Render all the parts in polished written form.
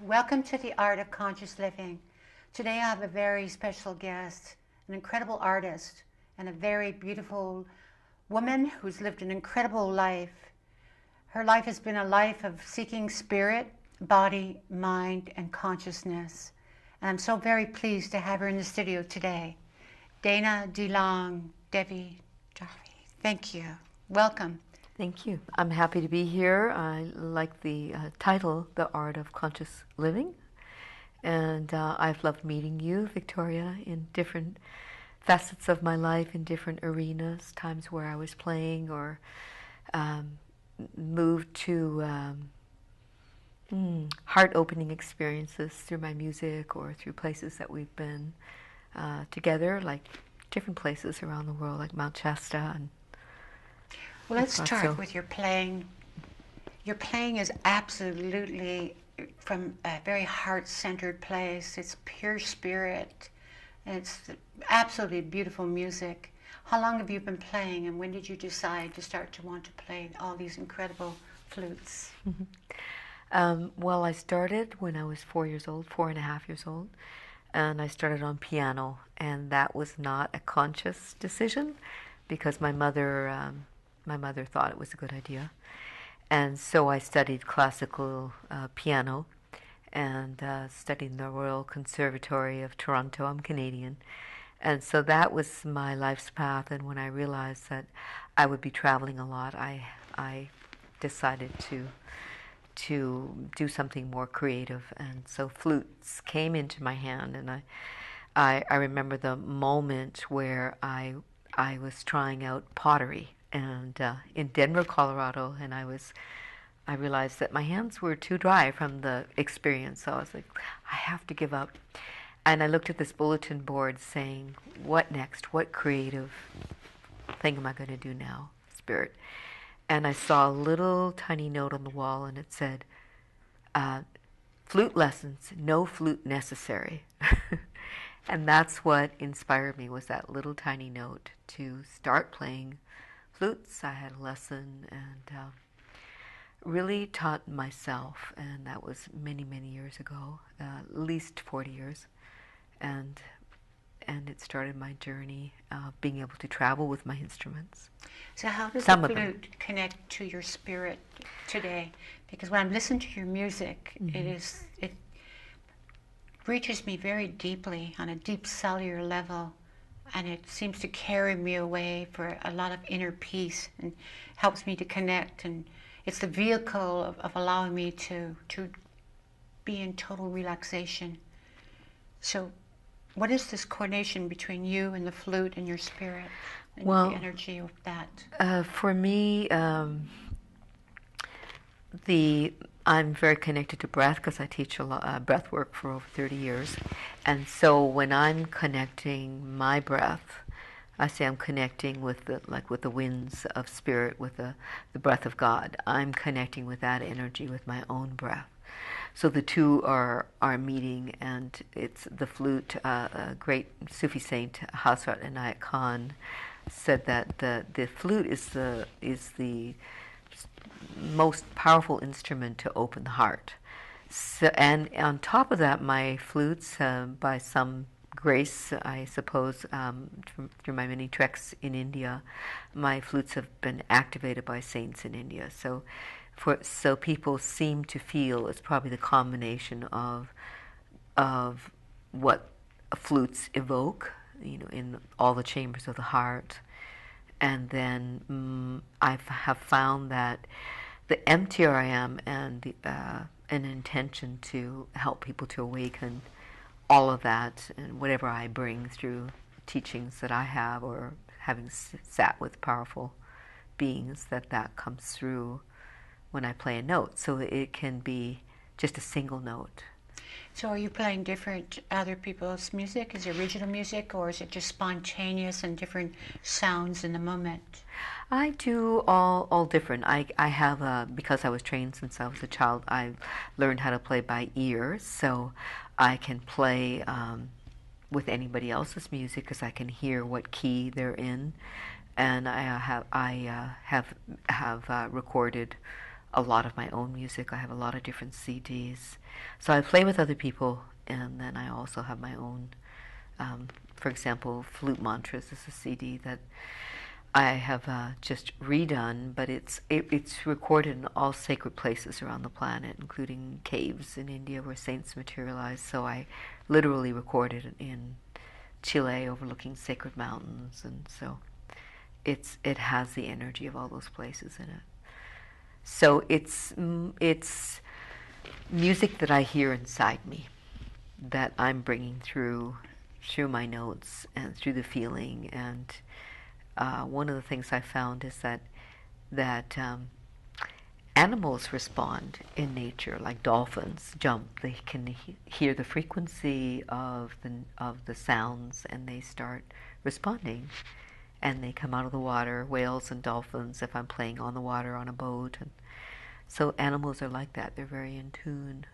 Welcome to the Art of Conscious Living. Today I have a very special guest, an incredible artist, and a very beautiful woman who's lived an incredible life. Her life has been a life of seeking spirit, body, mind, and consciousness. And I'm so very pleased to have her in the studio today. Dana Delong, Devi, thank you. Welcome. Thank you. I'm happy to be here. I like the title, The Art of Conscious Living. And I've loved meeting you, Victoria, in different facets of my life, in different arenas, times where I was playing or moved to heart-opening experiences through my music or through places that we've been together, like different places around the world, like Mount Shasta and well, let's start with your playing. Your playing is absolutely from a very heart-centered place. It's pure spirit. It's absolutely beautiful music. How long have you been playing, and when did you decide to start to want to play all these incredible flutes? Well, I started when I was 4 years old, 4.5 years old, and I started on piano, and that was not a conscious decision because my mother thought it was a good idea. And so I studied classical piano and studied in the Royal Conservatory of Toronto. I'm Canadian. And so that was my life's path. And when I realized that I would be traveling a lot, I decided to do something more creative. And so flutes came into my hand. And I remember the moment where I was trying out pottery and in Denver, Colorado, and I realized that my hands were too dry from the experience, so I was like, I have to give up. And I looked at this bulletin board saying, what next? What creative thing am I going to do now, Spirit? And I saw a little tiny note on the wall, and it said, flute lessons, no flute necessary. And that's what inspired me, was that little tiny note to start playing flutes. I had a lesson and really taught myself, and that was many, many years ago, at least 40 years, and it started my journey being able to travel with my instruments. So how does the flute connect to your spirit today? Because when I listen to your music, it reaches me very deeply on a deep cellular level. And it seems to carry me away for a lot of inner peace and helps me to connect. And it's the vehicle of allowing me to be in total relaxation. So what is this coordination between you and the flute and your spirit and the energy of that? For me, I'm very connected to breath because I teach a lot breath work for over 30 years, and so when I'm connecting my breath, I say I'm connecting with the winds of spirit, with the breath of God. I'm connecting with that energy with my own breath. So the two are meeting, and it's the flute. A great Sufi saint, Hazrat Inayat Khan, said that the flute is the most powerful instrument to open the heart. So, and on top of that, my flutes, by some grace, I suppose, through my many treks in India, my flutes have been activated by saints in India. So people seem to feel it's probably the combination of what flutes evoke, in all the chambers of the heart. And then I have found that the emptier I am, and an intention to help people to awaken all of that, and whatever I bring through teachings that I have, or having sat with powerful beings, that comes through when I play a note. So it can be just a single note. So are you playing different other people's music? Is it original music, or is it just spontaneous and different sounds in the moment? I do all different. I have, because I was trained since I was a child, I learned how to play by ear, so I can play with anybody else's music because I can hear what key they're in, and I have recorded a lot of my own music. I have a lot of different CDs. So I play with other people, and then I also have my own. For example, Flute Mantras is a CD that I have just redone, but it's recorded in all sacred places around the planet, including caves in India where saints materialize. So I literally recorded in Chile, overlooking sacred mountains, and so it has the energy of all those places in it. So it's music that I hear inside me, that I'm bringing through my notes and through the feeling. And one of the things I found is that animals respond in nature, like dolphins jump. They can hear the frequency of the sounds, and they start responding. And they come out of the water, whales and dolphins, if I'm playing on the water on a boat. And so animals are like that. They're very in tune.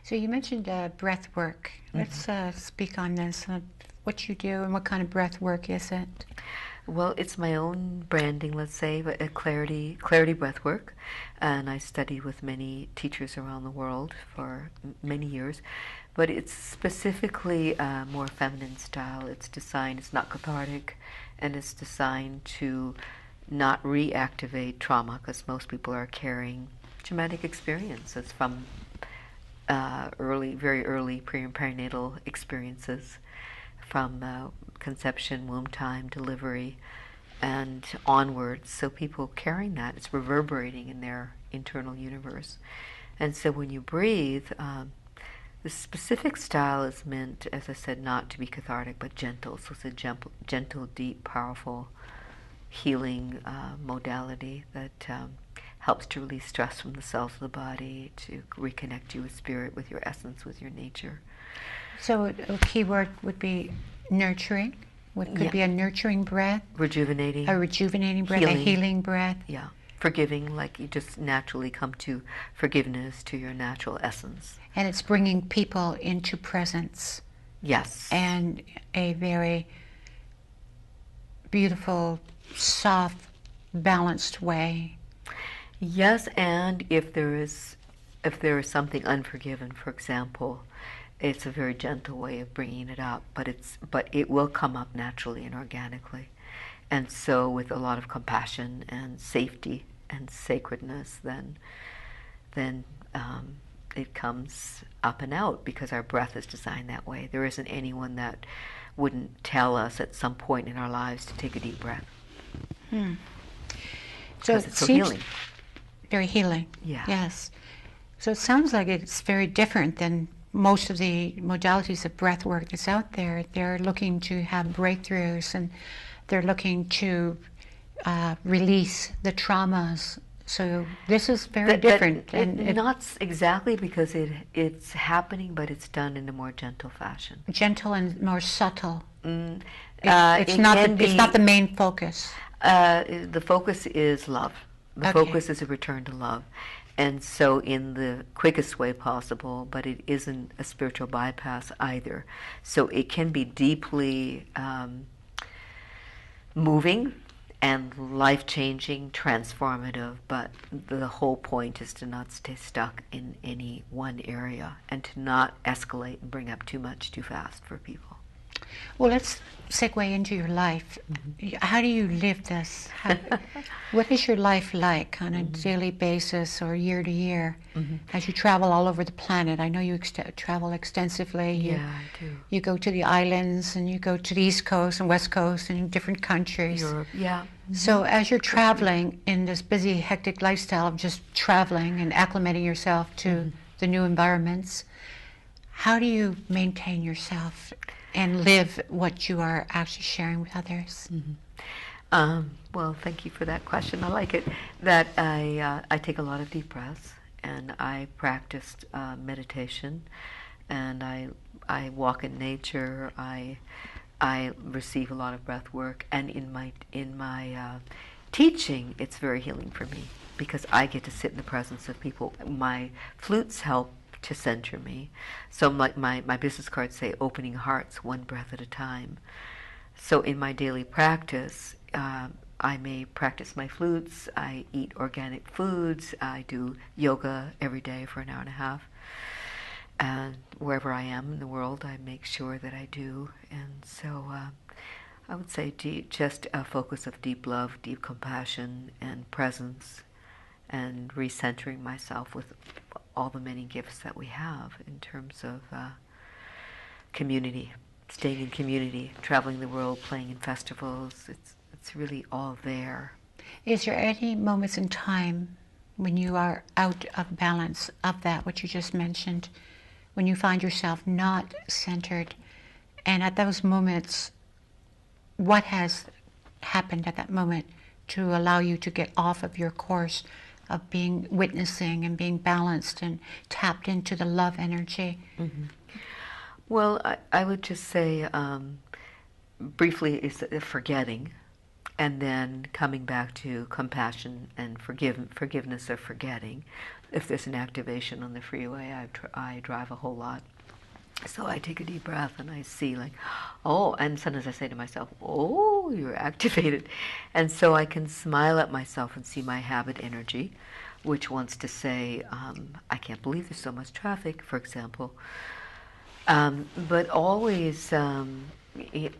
So you mentioned breath work. Let's speak on this. What you do and what kind of breath work is it? Well, it's my own branding, let's say, but a clarity breath work. And I studied with many teachers around the world for many years. But it's specifically a more feminine style. It's not cathartic, and it's designed to not reactivate trauma, because most people are carrying traumatic experiences from very early pre and perinatal experiences, from conception, womb time, delivery, and onwards. So people carrying that, it's reverberating in their internal universe. And so when you breathe, the specific style is meant, as I said, not to be cathartic, but gentle. So it's a gentle, deep, powerful, healing modality that helps to release stress from the cells of the body, to reconnect you with spirit, with your essence, with your nature. So a key word would be nurturing. What could be a nurturing breath? Rejuvenating. A rejuvenating breath, Healing. a healing breath. Yeah. Forgiving, like you just naturally come to forgiveness, to your natural essence. And it's bringing people into presence. Yes. And a very beautiful, soft, balanced way. Yes, and if there is something unforgiven, for example, it's a very gentle way of bringing it up, but it will come up naturally and organically. And so with a lot of compassion and safety and sacredness, then it comes up and out, because our breath is designed that way. There isn't anyone that wouldn't tell us at some point in our lives to take a deep breath. So it's so healing. Very healing. Yeah. Yes. So it sounds like it's very different than most of the modalities of breath work that's out there. They're looking to have breakthroughs, and they're looking to release the traumas. So this is very different. And not exactly, because it's happening, but it's done in a more gentle fashion. Gentle and more subtle. It's not the main focus. The focus is love. The focus is a return to love. And so in the quickest way possible, but it isn't a spiritual bypass either. So it can be deeply moving and life-changing, transformative, but the whole point is to not stay stuck in any one area, and to not escalate and bring up too much too fast for people. Well, let's segue into your life. How do you live this? What is your life like on a daily basis or year to year as you travel all over the planet? I know you travel extensively. Yeah, I do. You go to the islands, and you go to the East Coast and West Coast and different countries. Europe, yeah. So as you're traveling in this busy, hectic lifestyle of just traveling and acclimating yourself to the new environments, how do you maintain yourself and live what you are actually sharing with others? Well, thank you for that question. I like it. That I take a lot of deep breaths, and I practiced meditation, and I walk in nature. I receive a lot of breath work, and in my teaching, it's very healing for me, because I get to sit in the presence of people. My flutes help to center me. So like my business cards say, opening hearts one breath at a time. So in my daily practice, I may practice my flutes, I eat organic foods, I do yoga every day for an hour and a half. And wherever I am in the world, I make sure that I do. And so I would say just a focus of deep love, deep compassion, and presence, and recentering myself with all the many gifts that we have in terms of community, staying in community, traveling the world, playing in festivals. It's really all there. Is there any moments in time when you are out of balance of that, which you just mentioned, when you find yourself not centered? And at those moments, what has happened at that moment to allow you to get off of your course of being witnessing and being balanced and tapped into the love energy? Mm-hmm. Well, I would just say briefly is forgetting, and then coming back to compassion and forgiveness of forgetting. If there's an activation on the freeway, I drive a whole lot. So I take a deep breath and I see like, oh, and sometimes I say to myself, oh, you're activated. And so I can smile at myself and see my habit energy, which wants to say, I can't believe there's so much traffic, for example. But always,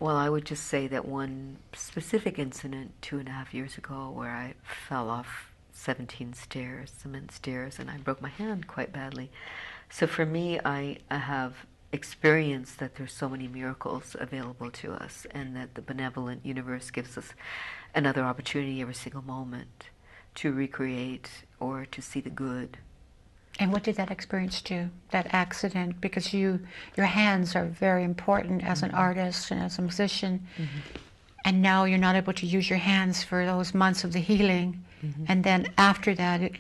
well, I would just say that one specific incident 2.5 years ago where I fell off 17 stairs, cement stairs, and I broke my hand quite badly. So for me, I have experienced that there's so many miracles available to us, and that the benevolent universe gives us another opportunity every single moment to recreate or to see the good. And what did that experience do, that accident? Because your hands are very important as an artist and as a musician. Mm-hmm. And now you're not able to use your hands for those months of the healing. Mm-hmm. And then after that,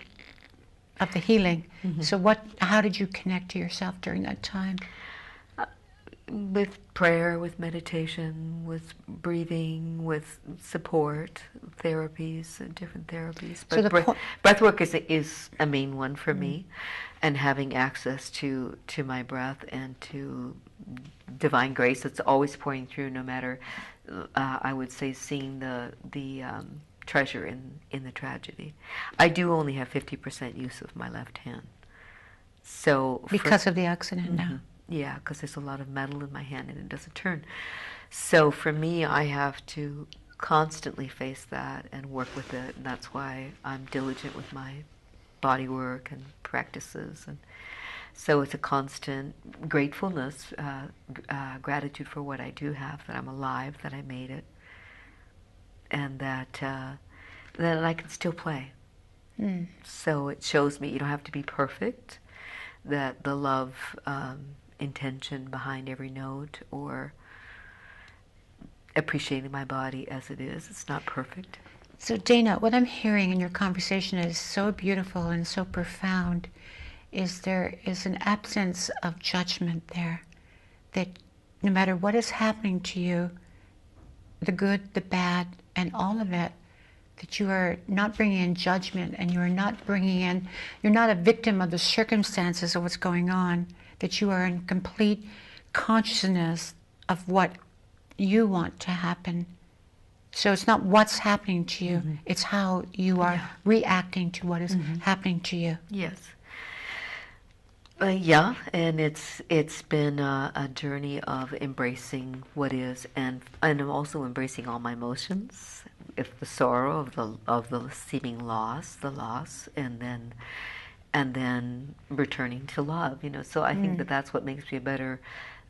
of the healing. Mm-hmm. So how did you connect to yourself during that time? With prayer, with meditation, with breathing, with support, therapies, different therapies. But so breath work is a main one for me, and having access to my breath and to divine grace that's always pouring through, no matter, I would say, seeing the treasure in the tragedy. I do only have 50% use of my left hand. So because of the accident now. Yeah, because there's a lot of metal in my hand and it doesn't turn. So for me, I have to constantly face that and work with it, and that's why I'm diligent with my body work and practices. And so it's a constant gratefulness, gratitude for what I do have, that I'm alive, that I made it, and that I can still play. Mm. So it shows me you don't have to be perfect, that the love intention behind every note, or appreciating my body as it is. It's not perfect. So Dana, what I'm hearing in your conversation is so beautiful and so profound, is there is an absence of judgment there, that no matter what is happening to you, the good, the bad, and all of it, that you are not bringing in judgment, and you're not a victim of the circumstances of what's going on, that you are in complete consciousness of what you want to happen. So it's not what's happening to you, it's how you are reacting to what is happening to you. Yes. Yeah, and it's been a journey of embracing what is, and I'm also embracing all my emotions. If the sorrow of the seeming loss, and then returning to love. So I think that's what makes me a better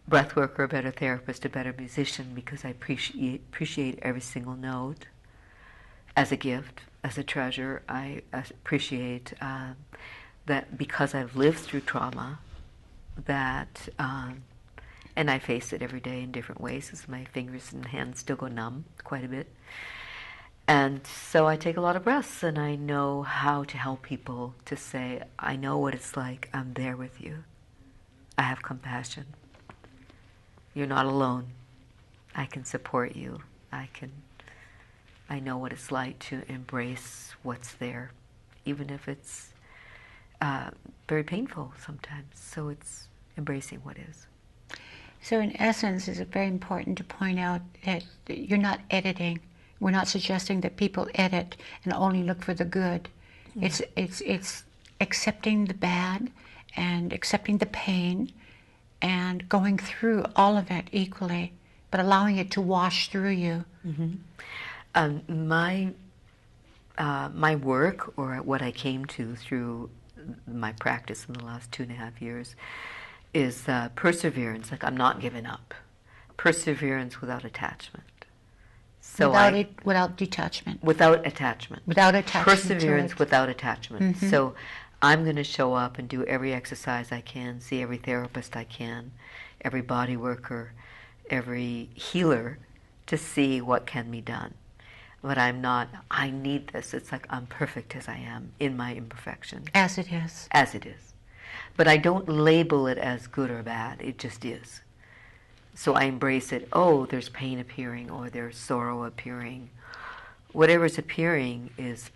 breath worker, a better therapist, a better musician, because I appreciate every single note as a gift, as a treasure. I appreciate that because I've lived through trauma, that and I face it every day in different ways, as my fingers and hands still go numb quite a bit. And so I take a lot of breaths, and I know how to help people, to say, I know what it's like, I'm there with you. I have compassion. You're not alone. I can support you. I know what it's like to embrace what's there, even if it's very painful sometimes. So it's embracing what is. So in essence, it's very important to point out that you're not editing. We're not suggesting that people edit and only look for the good. It's accepting the bad and accepting the pain and going through all of it equally, but allowing it to wash through you. My work, or what I came to through my practice in the last 2.5 years, is perseverance. Like, I'm not giving up. Perseverance without attachment. So without detachment. Without attachment. Without attachment. Perseverance without attachment. So I'm going to show up and do every exercise I can, see every therapist I can, every body worker, every healer, to see what can be done. But I'm not, I need this. It's like I'm perfect as I am in my imperfection. As it is. As it is. But I don't label it as good or bad. It just is. So I embrace it. Oh, there's pain appearing, or there's sorrow appearing. Whatever's appearing is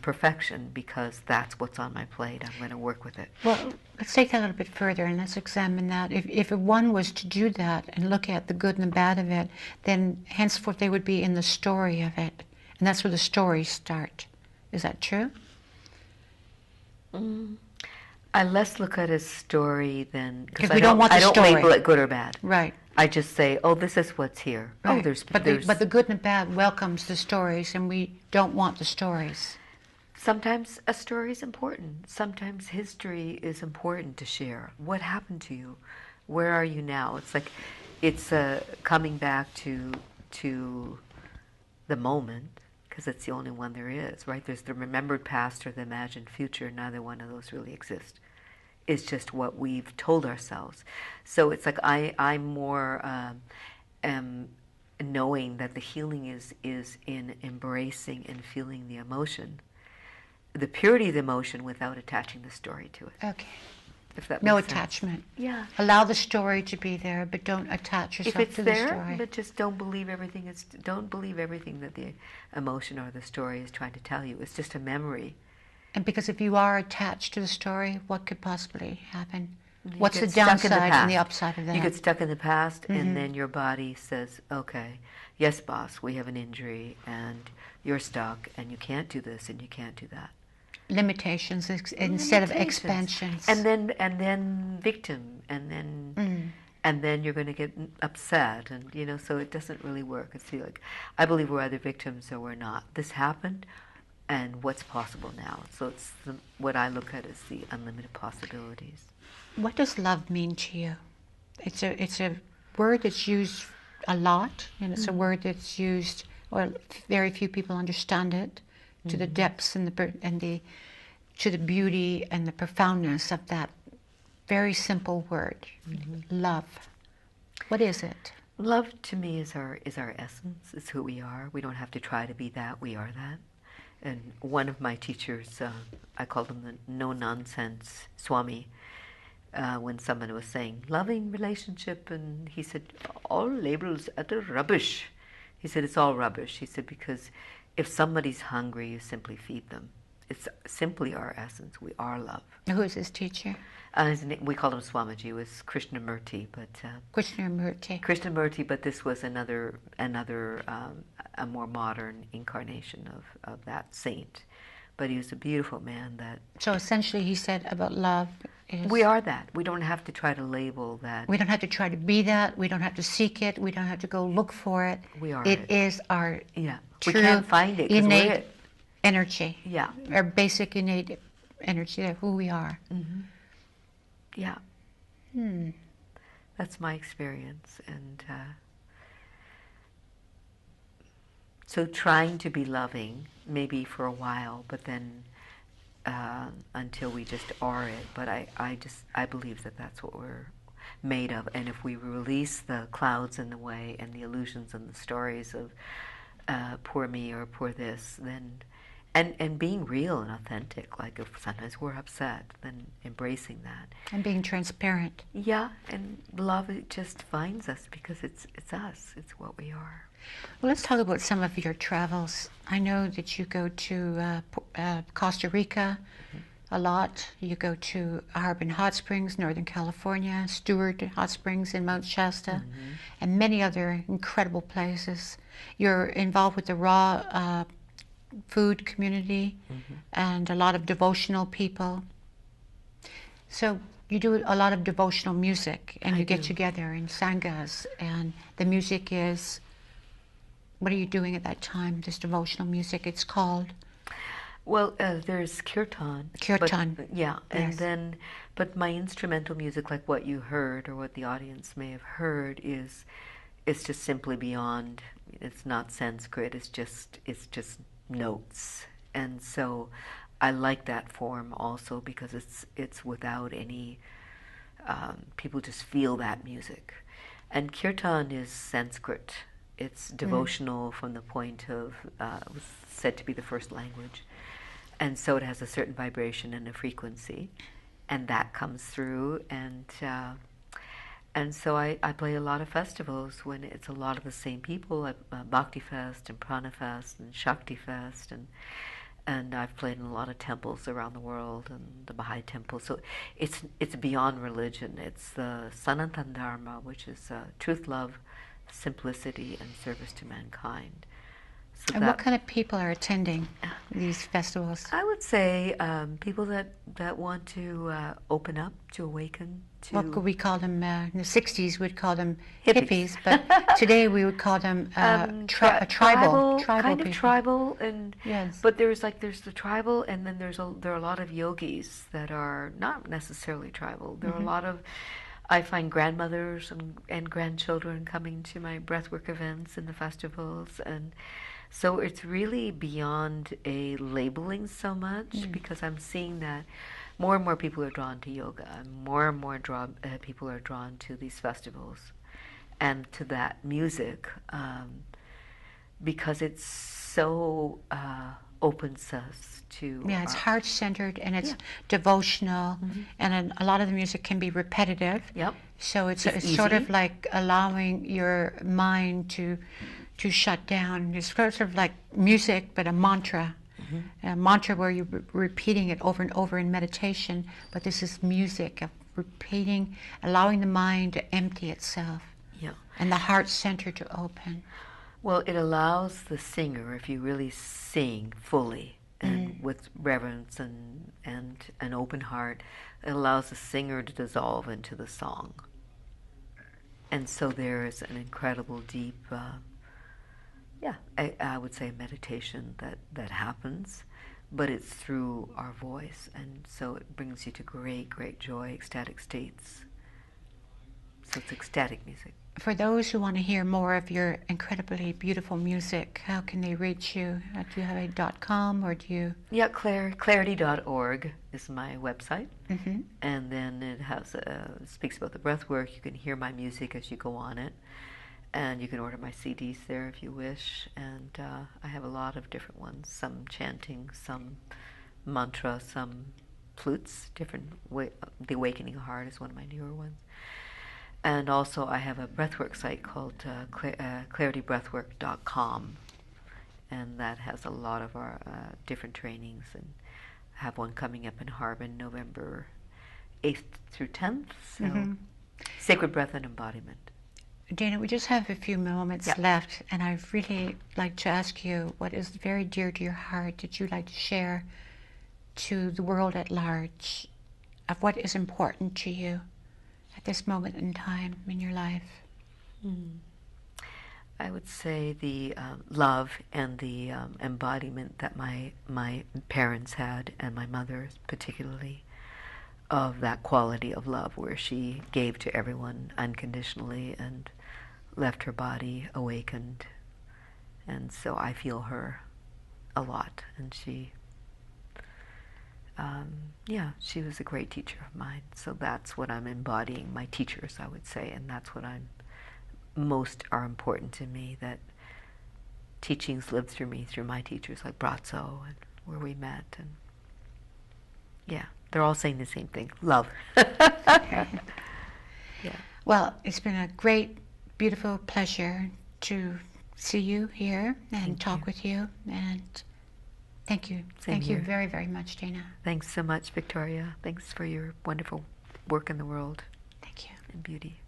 perfection, because that's what's on my plate. I'm going to work with it. Well, let's take that a little bit further and let's examine that. If one was to do that and look at the good and the bad of it, then henceforth they would be in the story of it. And that's where the stories start. Is that true? I less look at it as story than, because we don't want the story. I don't label it good or bad. Right. I just say, oh, this is what's here. Right. Oh, there's but the good and the bad welcomes the stories, and we don't want the stories. Sometimes a story is important. Sometimes history is important to share. What happened to you? Where are you now? It's like, it's coming back to the moment, because it's the only one there is, right? There's the remembered past or the imagined future. Neither one of those really exist. It's just what we've told ourselves. So it's like I'm more knowing that the healing is in embracing and feeling the emotion, the purity of the emotion, without attaching the story to it. Okay. If that no makes sense. attachment. Yeah. Allow the story to be there, but don't attach yourself if it's to there, the story. but just don't believe everything. Don't believe everything that the emotion or the story is trying to tell you. It's just a memory. And because if you are attached to the story, what could possibly happen? You What's the get stuck in the downside and the past. upside of that? You get stuck in the past, and then your body says, okay, yes, boss, we have an injury, and you're stuck, and you can't do this, and you can't do that. Limitations instead of expansions. And then victim, and then you're going to get upset, and so it doesn't really work. It's like, I believe we're either victims or we're not. This happened, and what's possible now? So it's what I look at as the unlimited possibilities. What does love mean to you? It's a word that's used a lot, and it's a word that's used, well, very few people understand it, to the depths and to the beauty and the profoundness of that very simple word, love. What is it? Love to me is our essence. It's who we are. We don't have to try to be that. We are that. And one of my teachers, I called him the no-nonsense Swami, when someone was saying, loving relationship, and he said, all labels are rubbish. He said, it's all rubbish. He said, because if somebody's hungry, you simply feed them. It's simply our essence. We are love. Who is his teacher? His name, we called him Swamiji. It was Krishnamurti, but Krishnamurti. But this was another a more modern incarnation of that saint. But he was a beautiful man. So essentially, he said about love is, we are that. We don't have to try to label that. We don't have to try to be that. We don't have to seek it. We don't have to go look for it. We are it. It is our we can't find it. Innate energy. Yeah. Our basic innate energy of who we are. Mm-hmm. Yeah. That's my experience, and so trying to be loving, maybe for a while, but then until we just are it. But I believe that that's what we're made of, and if we release the clouds in the way and the illusions and the stories of poor me or poor this, then and being real and authentic, like if sometimes we're upset, then embracing that. And being transparent. Yeah, and love, it just finds us because it's us, it's what we are. Well, let's talk about some of your travels. I know that you go to Costa Rica, a lot. You go to Harbin Hot Springs, Northern California, Stewart Hot Springs in Mount Shasta, and many other incredible places. You're involved with the raw food community and a lot of devotional people. So you do a lot of devotional music, and you get together in sanghas, and the music is, what are you doing at that time, this devotional music, it's called? Well, there's kirtan. Kirtan. But, yeah, and Yes. then, but my instrumental music, like what you heard or what the audience may have heard, is it's just simply beyond. It's not Sanskrit. It's just notes, and so I like that form also because it's without any. People just feel that music, and kirtan is Sanskrit. It's devotional from the point of it was said to be the first language. And so it has a certain vibration and a frequency, and that comes through. And so I play a lot of festivals when it's a lot of the same people, Bhakti Fest and Prana Fest and Shakti Fest, and I've played in a lot of temples around the world and the Baha'i temple. So it's beyond religion. It's the Sanatana Dharma, which is truth, love, simplicity, and service to mankind. So And what kind of people are attending these festivals? I would say people that want to open up, to awaken, to... What could we call them? In the 60s, we'd call them Hippies. hippies, but today we would call them tribal kind of people. tribal, and Yes. but there's the tribal, and then there are a lot of yogis that are not necessarily tribal. There are a lot of, I find grandmothers and grandchildren coming to my breathwork events and the festivals, and so it's really beyond a labeling so much, because I'm seeing that more and more people are drawn to yoga, and more people are drawn to these festivals and to that music, because it's so opens us to... Yeah, it's heart-centered and it's devotional, and a lot of the music can be repetitive. Yep. So it's sort easy. of like allowing your mind to shut down. It's sort of like music, but a mantra. A mantra where you're repeating it over and over in meditation, but this is music of repeating, allowing the mind to empty itself. Yeah. And the heart center to open. Well, it allows the singer, if you really sing fully and with reverence and an open heart, it allows the singer to dissolve into the song. And so there is an incredible deep, I would say meditation that happens, but it's through our voice, and so it brings you to great, great joy, ecstatic states. So it's ecstatic music. For those who want to hear more of your incredibly beautiful music, how can they reach you? Do you have a .com or do you? Yeah, clarity.org is my website, and then it has speaks about the breath work. You can hear my music as you go on it, and you can order my CDs there if you wish. And I have a lot of different ones: some chanting, some mantra, some flutes. The Awakening Heart is one of my newer ones. And also I have a breathwork site called claritybreathwork.com, and that has a lot of our different trainings, and I have one coming up in Harbin November 8th through 10th, so Sacred Breath and Embodiment. Dana, we just have a few moments left, and I'd really like to ask you what is very dear to your heart that you'd like to share to the world at large, of what is important to you at this moment in time in your life. I would say the love and the embodiment that my parents had, and my mother particularly, of that quality of love where she gave to everyone unconditionally and left her body awakened. And so I feel her a lot, and she was a great teacher of mine. So that's what I'm embodying, my teachers, I would say, and that's what most are important to me, that teachings lived through me, through my teachers like Bratzo, and where we met, and they're all saying the same thing, love. Well, it's been a great, beautiful pleasure to see you here and talk with you, and Thank you. Same Thank you here. very, very much, Dana. Thanks so much, Victoria. Thanks for your wonderful work in the world Thank you. and beauty.